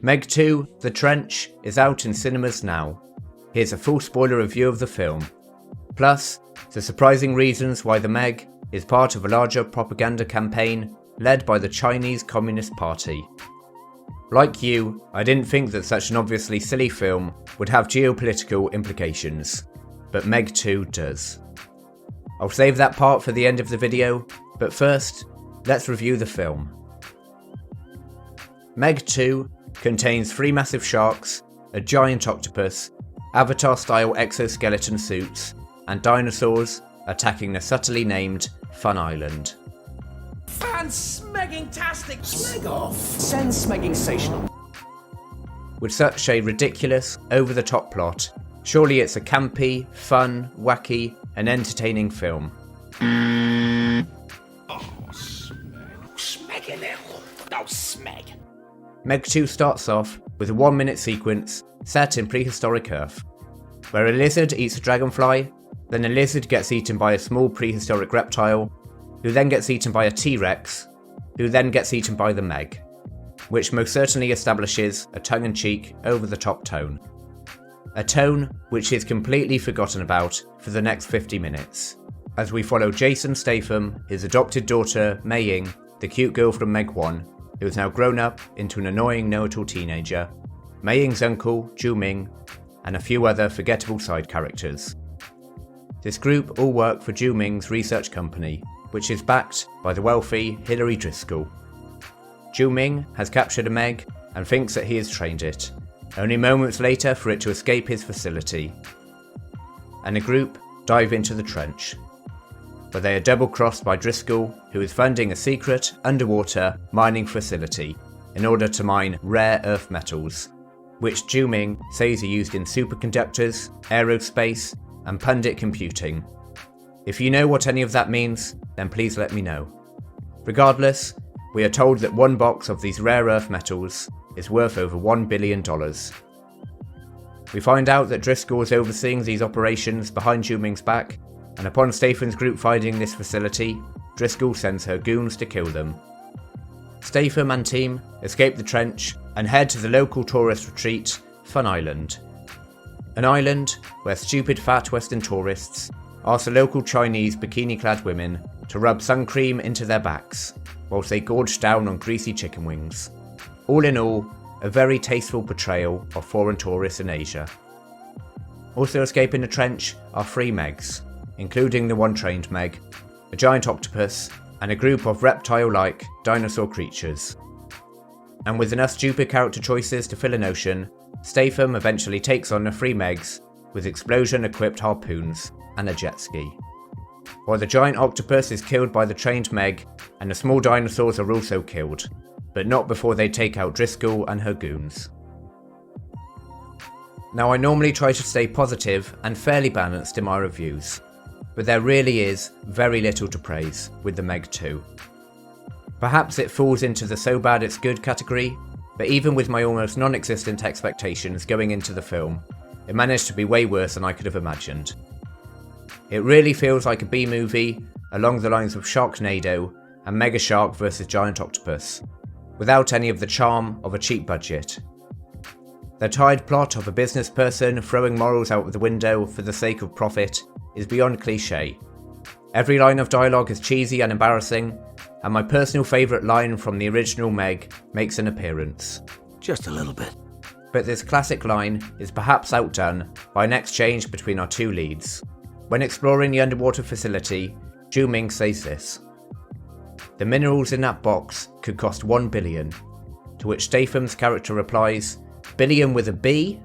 Meg 2: The Trench is out in cinemas now. Here's a full spoiler review of the film. Plus, the surprising reasons why the Meg is part of a larger propaganda campaign led by the Chinese Communist Party. Like you, I didn't think that such an obviously silly film would have geopolitical implications, but Meg 2 does. I'll save that part for the end of the video, but first, let's review the film. Meg 2 contains 3 massive sharks, a giant octopus, Avatar-style exoskeleton suits, and dinosaurs attacking the subtly named Fun Island. Fan-smegging-tastic! Smeg off! Sen-smegging-sational! With such a ridiculous, over-the-top plot, surely it's a campy, fun, wacky, and entertaining film. Smeg. Meg 2 starts off with a 1-minute sequence set in prehistoric Earth, where a lizard eats a dragonfly, then a lizard gets eaten by a small prehistoric reptile, who then gets eaten by a T-Rex, who then gets eaten by the Meg, which most certainly establishes a tongue-in-cheek, over-the-top tone. A tone which is completely forgotten about for the next 50 minutes, as we follow Jason Statham, his adopted daughter Mei Ying, the cute girl from Meg 1, who is now grown up into an annoying know-it-all teenager, Mei Ying's uncle, Zhu Ming, and a few other forgettable side characters. This group all work for Zhu Ming's research company, which is backed by the wealthy Hilary Driscoll. Zhu Ming has captured a Meg and thinks that he has trained it, only moments later for it to escape his facility. And the group dive into the trench, where they are double-crossed by Driscoll, who is funding a secret underwater mining facility in order to mine rare earth metals, which Zhu Ming says are used in superconductors, aerospace, and pundit computing. If you know what any of that means, then please let me know. Regardless, we are told that one box of these rare earth metals is worth over $1 billion. We find out that Driscoll is overseeing these operations behind Zhu Ming's back, and upon Statham's group finding this facility, Driscoll sends her goons to kill them. Statham and team escape the trench and head to the local tourist retreat, Fun Island. An island where stupid fat Western tourists ask the local Chinese bikini-clad women to rub sun cream into their backs, whilst they gorge down on greasy chicken wings. All in all, a very tasteful portrayal of foreign tourists in Asia. Also escaping the trench are 3 Megs, including the one trained Meg, a giant octopus, and a group of reptile-like dinosaur creatures. And with enough stupid character choices to fill an ocean, Statham eventually takes on the 3 Megs with explosion-equipped harpoons and a jet ski. While the giant octopus is killed by the trained Meg, and the small dinosaurs are also killed, but not before they take out Driscoll and her goons. Now, I normally try to stay positive and fairly balanced in my reviews, but there really is very little to praise with the Meg 2. Perhaps it falls into the so bad it's good category, but even with my almost non-existent expectations going into the film, it managed to be way worse than I could have imagined. It really feels like a B-movie along the lines of Sharknado and Mega Shark vs Giant Octopus, without any of the charm of a cheap budget. The tired plot of a business person throwing morals out of the window for the sake of profit is beyond cliché. Every line of dialogue is cheesy and embarrassing, and my personal favourite line from the original Meg makes an appearance. Just a little bit. But this classic line is perhaps outdone by an exchange between our 2 leads. When exploring the underwater facility, Zhu Ming says this: "The minerals in that box could cost $1 billion, to which Statham's character replies, "Billion with a B?"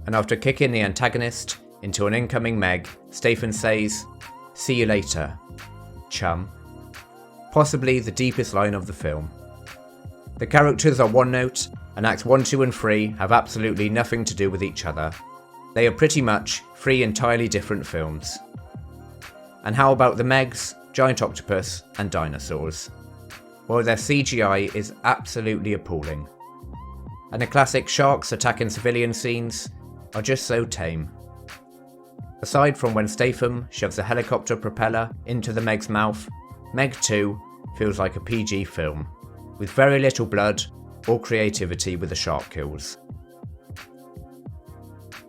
And after kicking the antagonist into an incoming Meg, Statham says, "See you later, chum." Possibly the deepest line of the film. The characters are one note, and acts 1, 2 and 3 have absolutely nothing to do with each other. They are pretty much 3 entirely different films. And how about the Megs, giant octopus and dinosaurs? Well, their CGI is absolutely appalling. And the classic sharks attacking civilian scenes are just so tame. Aside from when Statham shoves a helicopter propeller into the Meg's mouth, Meg 2 feels like a PG film, with very little blood, or creativity with the shark kills.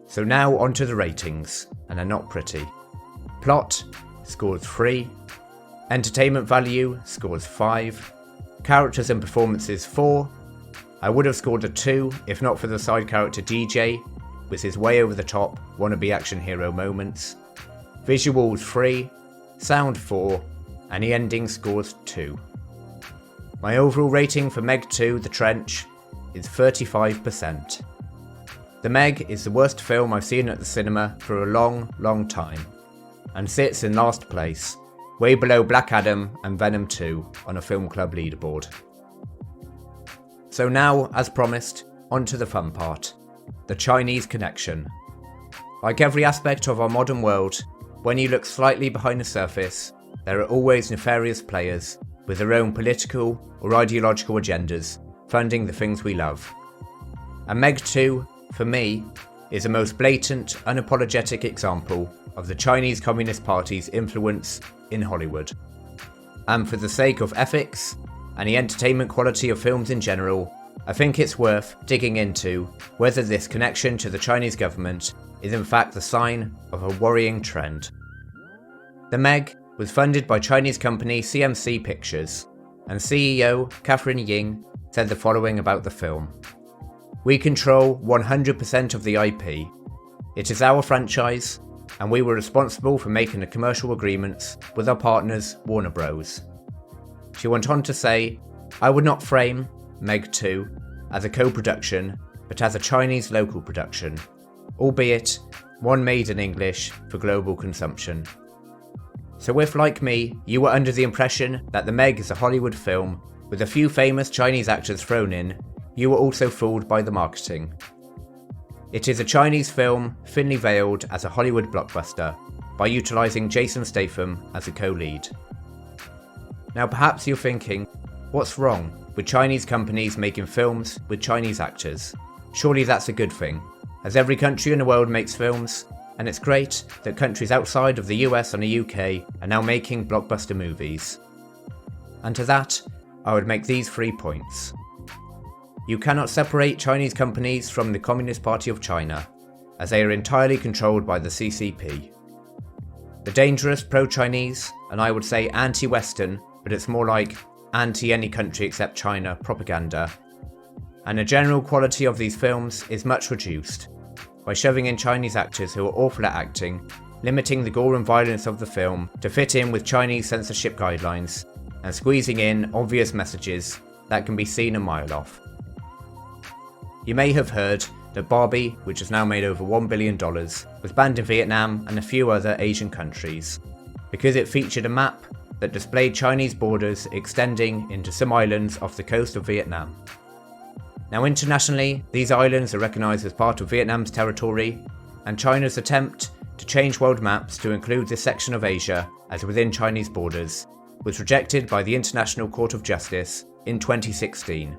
So now onto the ratings, and they're not pretty. Plot scores 3, entertainment value scores 5, characters and performances 4. I would have scored a 2 if not for the side character DJ, with his way over the top wannabe action hero moments. Visuals 3, sound 4, and the ending scores 2. My overall rating for Meg 2 The Trench is 35%. The Meg is the worst film I've seen at the cinema for a long time, and sits in last place, way below Black Adam and Venom 2 on a film club leaderboard. So now, as promised, on to the fun part, the Chinese connection. Like every aspect of our modern world, when you look slightly behind the surface, there are always nefarious players with their own political or ideological agendas funding the things we love. And Meg 2, for me, is the most blatant, unapologetic example of the Chinese Communist Party's influence in Hollywood. And for the sake of ethics and the entertainment quality of films in general, I think it's worth digging into whether this connection to the Chinese government is in fact the sign of a worrying trend. The Meg was funded by Chinese company CMC Pictures, and CEO Catherine Ying said the following about the film. "We control 100% of the IP. It is our franchise, and we were responsible for making the commercial agreements with our partners Warner Bros." She went on to say, "I would not frame Meg 2 as a co-production, but as a Chinese local production, albeit one made in English for global consumption." So if, like me, you were under the impression that The Meg is a Hollywood film with a few famous Chinese actors thrown in, you were also fooled by the marketing. It is a Chinese film thinly veiled as a Hollywood blockbuster by utilising Jason Statham as a co-lead. Now perhaps you're thinking, what's wrong with Chinese companies making films with Chinese actors? Surely that's a good thing, as every country in the world makes films, and it's great that countries outside of the US and the UK are now making blockbuster movies. And to that, I would make these 3 points. You cannot separate Chinese companies from the Communist Party of China, as they are entirely controlled by the CCP. The dangerous pro-Chinese, and I would say anti-Western, but it's more like anti-any country except China propaganda, and the general quality of these films is much reduced, by shoving in Chinese actors who are awful at acting, limiting the gore and violence of the film to fit in with Chinese censorship guidelines, and squeezing in obvious messages that can be seen a mile off. You may have heard that Barbie, which has now made over $1 billion, was banned in Vietnam and a few other Asian countries, because it featured a map that displayed Chinese borders extending into some islands off the coast of Vietnam. Now internationally, these islands are recognised as part of Vietnam's territory, and China's attempt to change world maps to include this section of Asia as within Chinese borders was rejected by the International Court of Justice in 2016.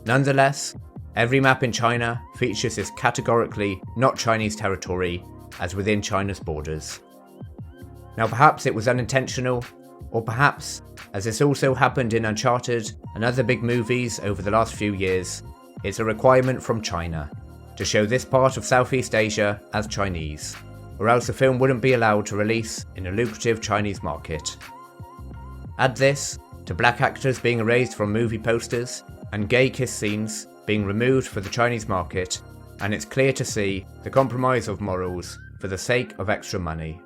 Nonetheless, every map in China features this categorically not Chinese territory as within China's borders. Now perhaps it was unintentional, or perhaps, as this also happened in Uncharted and other big movies over the last few years, it's a requirement from China to show this part of Southeast Asia as Chinese, or else the film wouldn't be allowed to release in a lucrative Chinese market. Add this to black actors being erased from movie posters and gay kiss scenes being removed for the Chinese market, and it's clear to see the compromise of morals for the sake of extra money.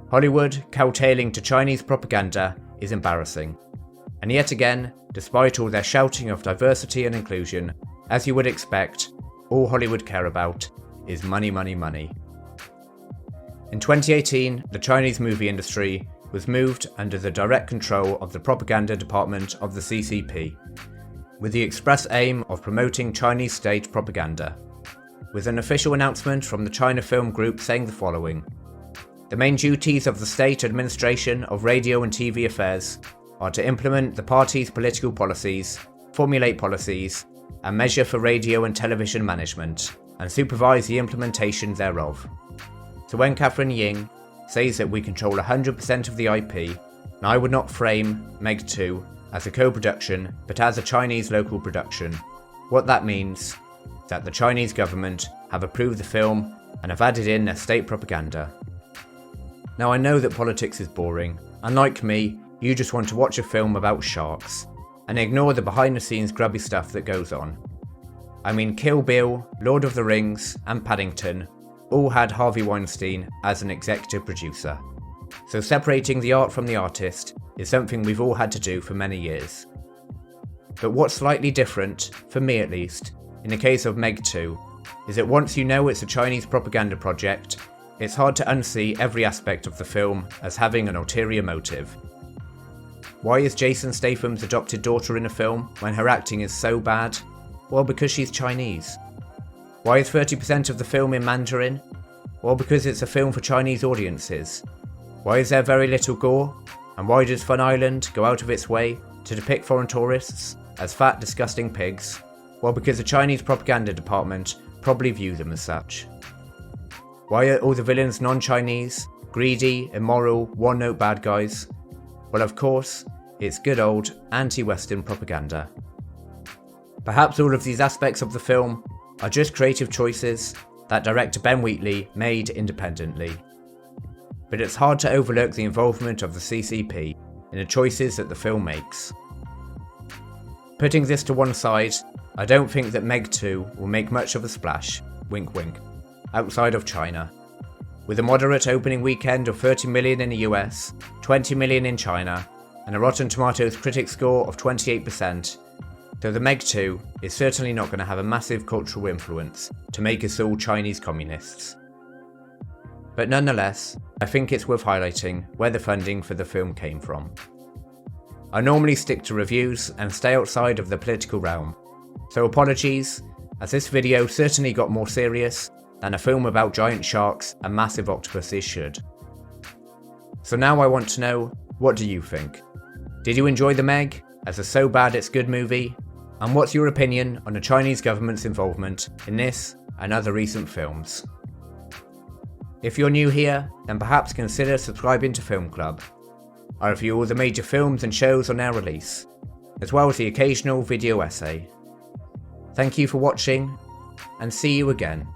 Hollywood kowtowing to Chinese propaganda is embarrassing, and yet again, despite all their shouting of diversity and inclusion, as you would expect, all Hollywood care about is money, money, money. In 2018, the Chinese movie industry was moved under the direct control of the propaganda department of the CCP, with the express aim of promoting Chinese state propaganda, with an official announcement from the China Film Group saying the following: "The main duties of the state administration of radio and TV affairs are to implement the party's political policies, formulate policies, and measure for radio and television management, and supervise the implementation thereof." So when Catherine Ying says that we control 100% of the IP, and I would not frame Meg 2 as a co-production but as a Chinese local production. What that means is that the Chinese government have approved the film and have added in their state propaganda. Now I know that politics is boring, and like me, you just want to watch a film about sharks, and ignore the behind the scenes grubby stuff that goes on. I mean, Kill Bill, Lord of the Rings and Paddington all had Harvey Weinstein as an executive producer. So separating the art from the artist is something we've all had to do for many years. But what's slightly different, for me at least, in the case of Meg 2, is that once you know it's a Chinese propaganda project, it's hard to unsee every aspect of the film as having an ulterior motive. Why is Jason Statham's adopted daughter in a film when her acting is so bad? Well, because she's Chinese. Why is 30% of the film in Mandarin? Well, because it's a film for Chinese audiences. Why is there very little gore? And why does Fun Island go out of its way to depict foreign tourists as fat, disgusting pigs? Well, because the Chinese propaganda department probably view them as such. Why are all the villains non-Chinese, greedy, immoral, one-note bad guys? Well, of course, it's good old anti-Western propaganda. Perhaps all of these aspects of the film are just creative choices that director Ben Wheatley made independently. But it's hard to overlook the involvement of the CCP in the choices that the film makes. Putting this to one side, I don't think that Meg 2 will make much of a splash, wink wink, outside of China. With a moderate opening weekend of 30 million in the US, 20 million in China, and a Rotten Tomatoes critic score of 28%, though the Meg 2 is certainly not going to have a massive cultural influence to make us all Chinese communists. But nonetheless, I think it's worth highlighting where the funding for the film came from. I normally stick to reviews and stay outside of the political realm, so apologies, as this video certainly got more serious than a film about giant sharks and massive octopuses should. So now I want to know, what do you think? Did you enjoy The Meg as a so bad it's good movie? And what's your opinion on the Chinese government's involvement in this and other recent films? If you're new here, then perhaps consider subscribing to Film Club. I review all the major films and shows on their release, as well as the occasional video essay. Thank you for watching, and see you again.